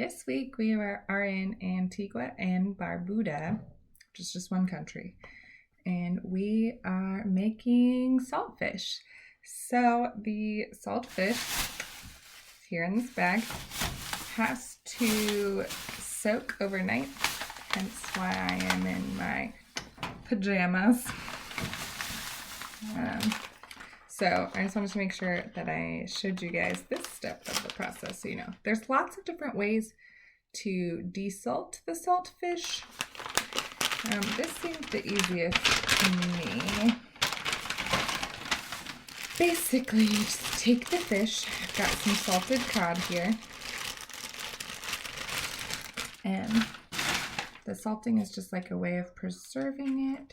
This week we are in Antigua and Barbuda, which is just one country, and we are making saltfish. So the saltfish here in this bag has to soak overnight, hence why I am in my pajamas. So I just wanted to make sure that I showed you guys this step of the process so you know. There's lots of different ways to desalt the saltfish. This seems the easiest to me. Basically, you just take the fish. I've got some salted cod here. And the salting is just like a way of preserving it.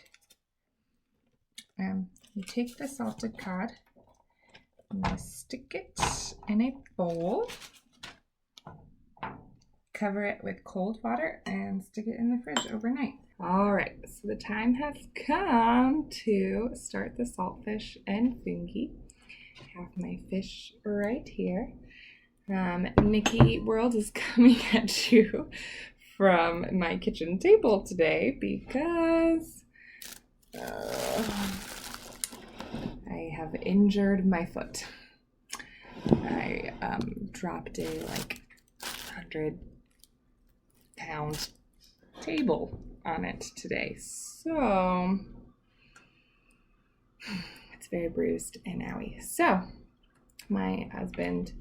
You take the salted cod and you stick it in a bowl, cover it with cold water, and stick it in the fridge overnight. All right, so the time has come to start the saltfish and fungi. I have my fish right here. Nikki World is coming at you from my kitchen table today because I have injured my foot. I dropped a 100-pound table on it today, so it's very bruised and owie. So my husband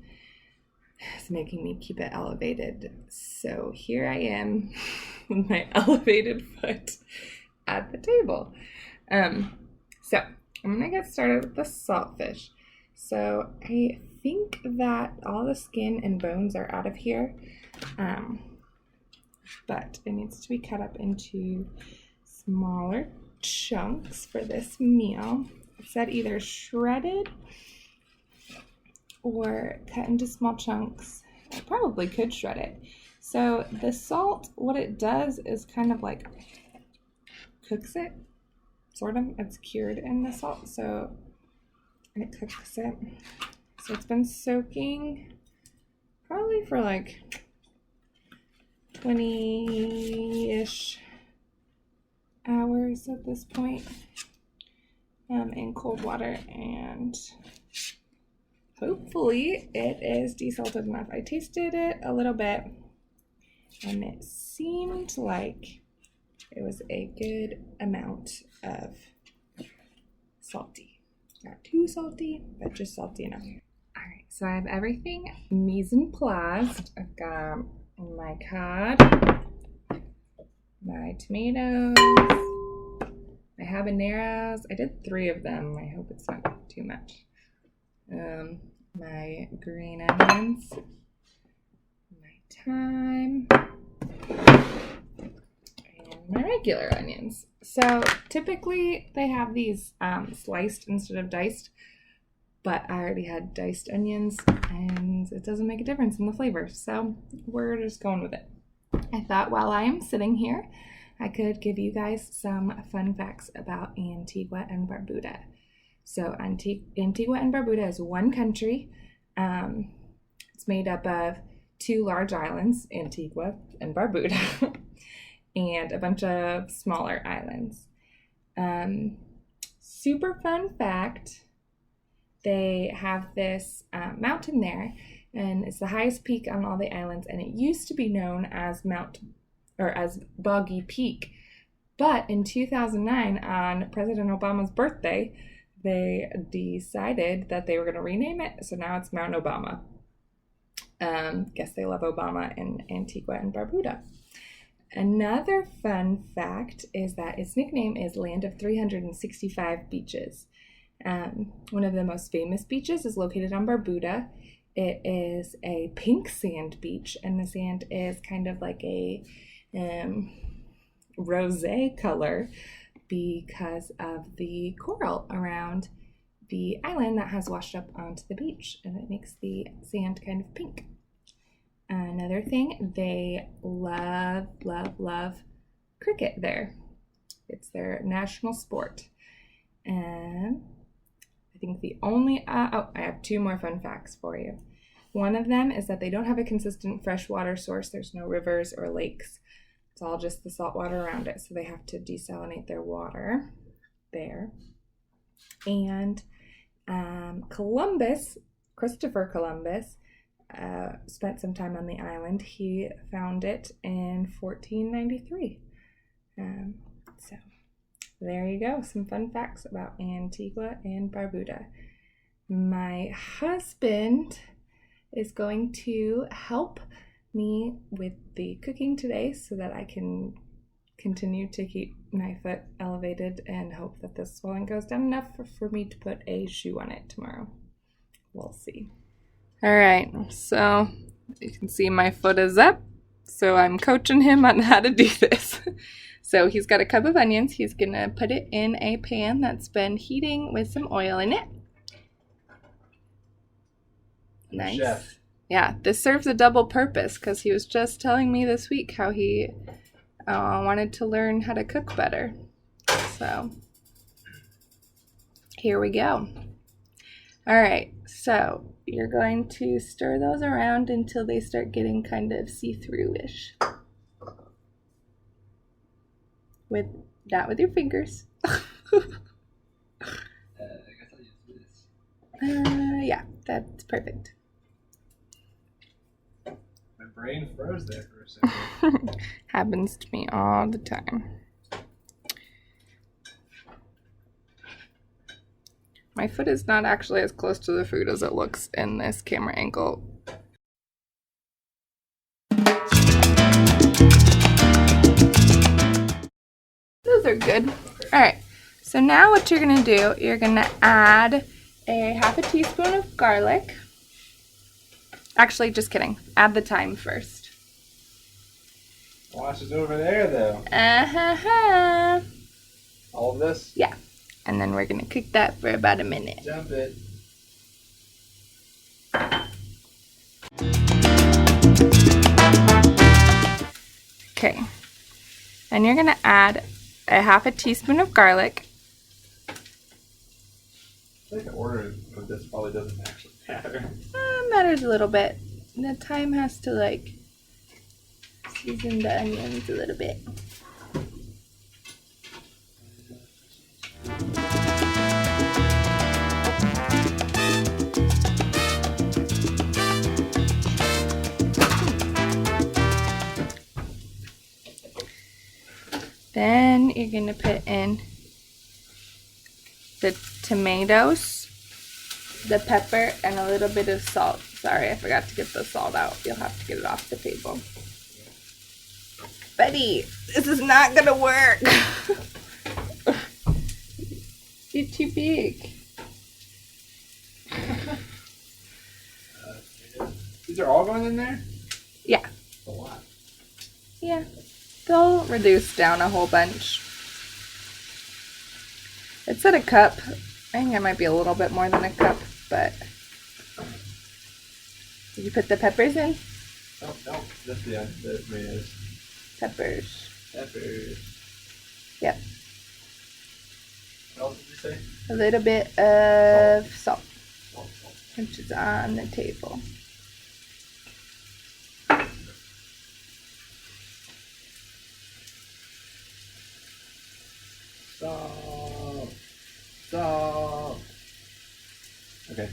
is making me keep it elevated, so here I am with my elevated foot at the table. So I'm gonna get started with the saltfish. So I think that all the skin and bones are out of here, but it needs to be cut up into smaller chunks for this meal. It said either shredded or cut into small chunks. I probably could shred it. So the salt, what it does is kind of like cooks it. Sort of, it's cured in the salt, so it cooks it. So it's been soaking probably for like 20-ish hours at this point in cold water, and hopefully it is desalted enough. I tasted it a little bit and it seemed like it was a good amount of salty. Not too salty, but just salty enough. Alright, so I have everything mise en place. I've got my cod, my tomatoes, my habaneros. I did 3 of them. I hope it's not too much. My green onions, my thyme, my regular onions. So typically they have these sliced instead of diced, but I already had diced onions and it doesn't make a difference in the flavor, so we're just going with it. I thought while I am sitting here I could give you guys some fun facts about Antigua and Barbuda. So Antigua and Barbuda is one country. It's made up of 2 large islands, Antigua and Barbuda, and a bunch of smaller islands. Super fun fact, they have this mountain there, and it's the highest peak on all the islands, and it used to be known as Boggy Peak. But in 2009, on President Obama's birthday, they decided that they were going to rename it, so now it's Mount Obama. Guess they love Obama in Antigua and Barbuda. Another fun fact is that its nickname is Land of 365 Beaches. One of the most famous beaches is located on Barbuda. It is a pink sand beach, and the sand is kind of like a rosé color because of the coral around the island that has washed up onto the beach, and it makes the sand kind of pink. Another thing, they love cricket there. It's their national sport. And I think the only, I have 2 more fun facts for you. One of them is that they don't have a consistent freshwater source. There's no rivers or lakes. It's all just the salt water around it, so they have to desalinate their water there. And Christopher Columbus, spent some time on the island. He found it in 1493. So there you go, some fun facts about Antigua and Barbuda. My husband is going to help me with the cooking today so that I can continue to keep my foot elevated and hope that the swelling goes down enough for me to put a shoe on it tomorrow. We'll see. All right, so you can see my foot is up, so I'm coaching him on how to do this. So he's got a cup of onions. He's gonna put it in a pan that's been heating with some oil in it. Nice. Chef. Yeah, this serves a double purpose because he was just telling me this week how he wanted to learn how to cook better. So here we go. All right, so you're going to stir those around until they start getting kind of see-through-ish. With your fingers. Yeah, that's perfect. My brain froze there for a second. Happens to me all the time. My foot is not actually as close to the food as it looks in this camera angle. Those are good. Okay. All right, so now what you're gonna do, you're gonna add a half a teaspoon of garlic. Actually, just kidding. Add the thyme first. Wash is over there, though. All of this? Yeah. And then we're gonna cook that for about a minute. Jump it. Okay. And you're gonna add a half a teaspoon of garlic. I think the order of this probably doesn't actually matter. Matters a little bit. The thyme has to like season the onions a little bit. Then you're gonna put in the tomatoes, the pepper, and a little bit of salt. Sorry, I forgot to get the salt out. You'll have to get it off the table. Buddy, this is not gonna work. You're too big. These are all going in there? Yeah. A lot. Yeah. They'll reduce down a whole bunch. It said a cup. I think it might be a little bit more than a cup, but... Did you put the peppers in? Oh, no. Just the tomatoes. Peppers. Peppers. Yep. What else did you say? A little bit of salt. Which is on the table. Salt. Salt. Okay.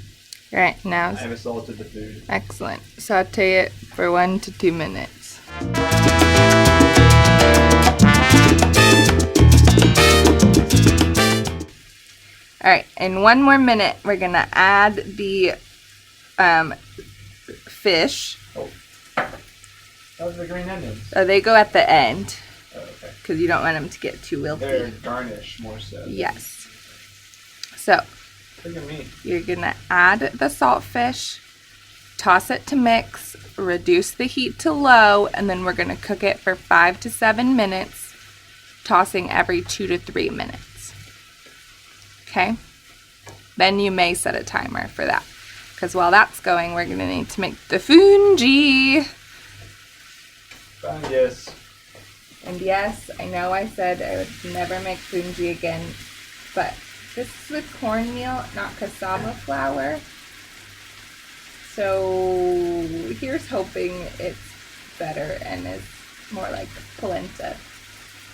All right, now. I have salted the food. Excellent. Saute it for 1 to 2 minutes. All right, in 1 more minute, we're gonna add the fish. Oh. Those are the green onions. They go at the end. Oh, okay. Because you don't want them to get too wilty. They're garnish more so. Yes. So. Look at me. You're gonna add the saltfish, toss it to mix, reduce the heat to low, and then we're gonna cook it for 5 to 7 minutes, tossing every 2 to 3 minutes. Okay? Then you may set a timer for that. Because while that's going, we're gonna need to make the fungi. Fungus. And yes, I know I said I would never make fungi again, but this is with cornmeal, not cassava flour. So here's hoping it's better and is more like polenta.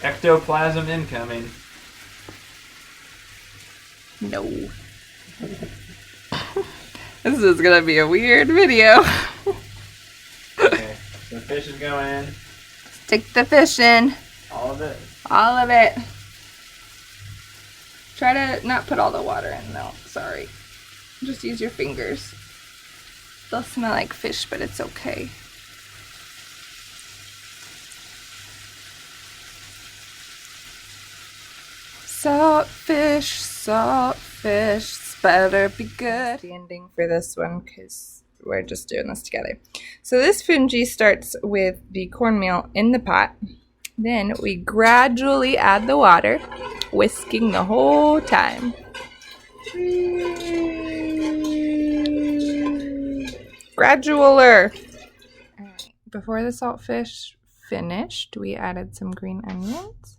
Ectoplasm incoming. No. This is gonna be a weird video. Okay, so the fish is going in. Stick the fish in. All of it. All of it. Try to not put all the water in though. Sorry. Just use your fingers. They'll smell like fish, but it's okay. Saltfish, saltfish, it's better be good. The ending for this one because we're just doing this together. So this fungi starts with the cornmeal in the pot. Then we gradually add the water, whisking the whole time. Gradualer. All right. Before the saltfish finished, we added some green onions.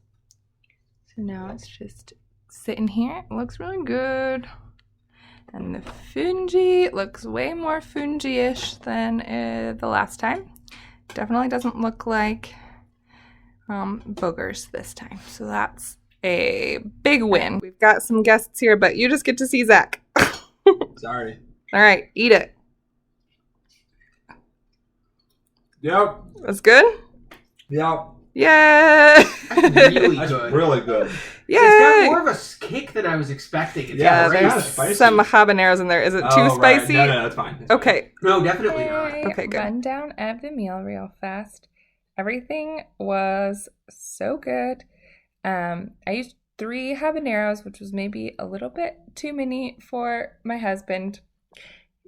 So now it's just sitting here. It looks really good. And the fungi looks way more fungi-ish than the last time. Definitely doesn't look like boogers this time. So that's a big win. We've got some guests here, but you just get to see Zach. Sorry. All right, eat it. Yep. That's good? Yep. Yay! Really That's good. really good. Yay! It's got more of a kick than I was expecting. It's Yeah, got it's there's spicy. some habaneros in there. Is it too Oh, right. spicy? No, that's fine. That's Okay. No, definitely not. Okay, good. Rundown of the meal real fast. Everything was so good. I used 3 habaneros, which was maybe a little bit too many for my husband.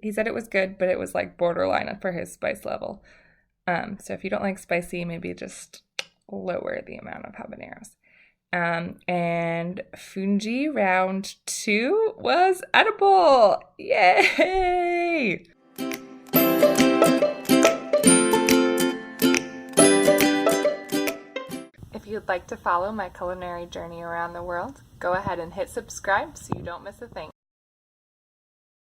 He said it was good, but it was like borderline for his spice level. So if you don't like spicy, maybe just lower the amount of habaneros. And fungi round 2 was edible. Yay! If you'd like to follow my culinary journey around the world, go ahead and hit subscribe so you don't miss a thing.